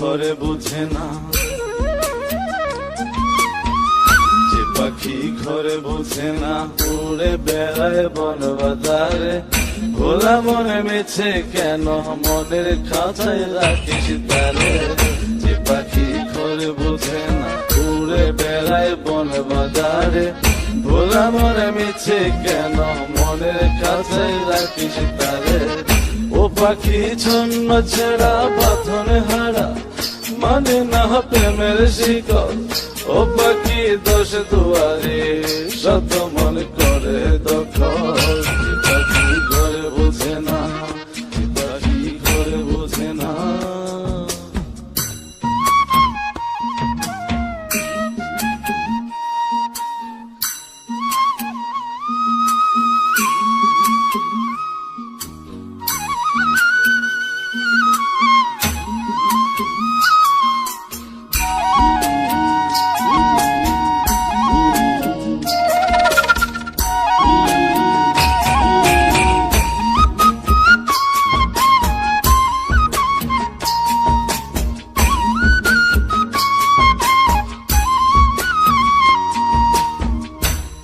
ঘরে বুঝে না, যে পাখি ঘরে বুঝে না, উড়ে বেড়ায় বন বাজারে। ভোলা মনে মেছে কেন মনের খাঁচায় রাখিস তারে। যে পাখি ঘরে বুঝে না, উড়ে বেড়ায় বন বাজারে। ভোলা মনে মেছে কেন মনের খাঁচায় রাখিস তারে। ও পাখি ছন্ন ছেড়া বাঁধনে হারা, মানে না প্রেমের শিকল। ও পাখি দোষ দুয়ারে, শত মন করে দখল। যে পাখি ঘরে বুঝে না, যে পাখি ঘরে বুঝে না।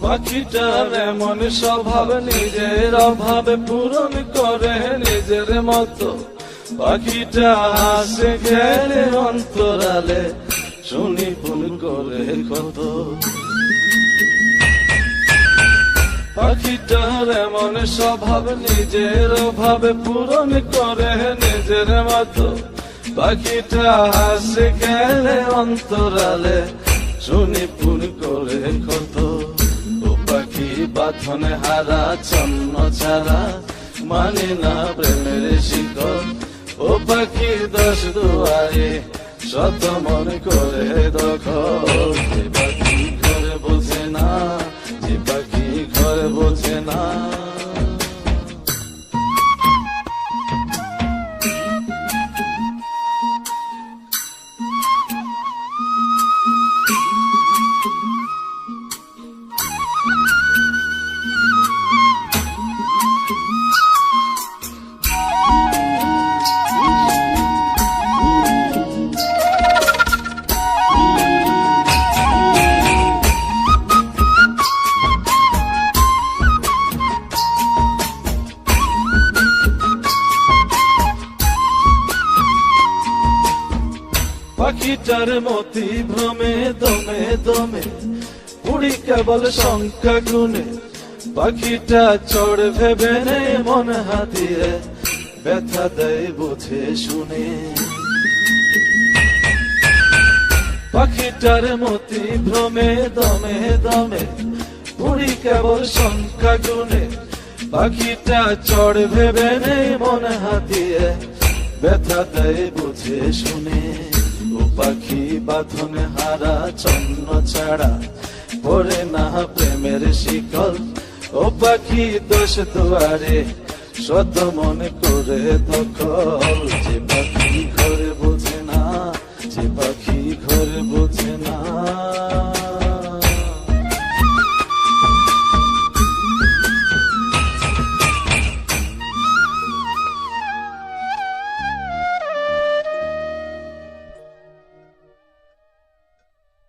পাখিটার এমন স্বভাব, নিজের অভাবে পূরণ করে নিজের মতো। পাখিটা হাসে খেলে অন্তরালে, শুনি ফুল করে কত। পাখিটার এমন স্বভাব, নিজের অভাবে পূরণ করে নিজের মতো। পাখিটা হাসে খেলে অন্তরালে, শুনি ফুল করে কত। পাখি বাঁধনে হারা, ছন্ন ছাড়া, মানে না প্রেমের শিকল। ও পাখি দোষ দুয়ারে, শত মন করে দখল। যে পাখি ঘরে বোঝে না, যে পাখি ঘরে বোঝে না। পাখিটার মতি ভ্রমে দমে দমে, উড়ি কেবল সংখ্যা গুনে। পাখিটা চড় ভেবে নে মন হাতিয়ে, ব্যথা দেয় বুঝে শুনে। পাখিটার মতি ভ্রমে দমে দমে, উড়ি কেবল সংখ্যা গুনে। পাখিটা চড় ভেবে নে মন হাতিয়ে, ব্যথা দেয় বুঝে শুনে। ও পাখি বাঁধনে হারা, ছন্ন ছাড়া, পড়ে না প্রেমের শিকল। ও পাখি দোষ দুয়ারে, শত মন করে দখল। যে পাখি ঘরে বোঝে না, যে পাখি ঘরে বোঝে না।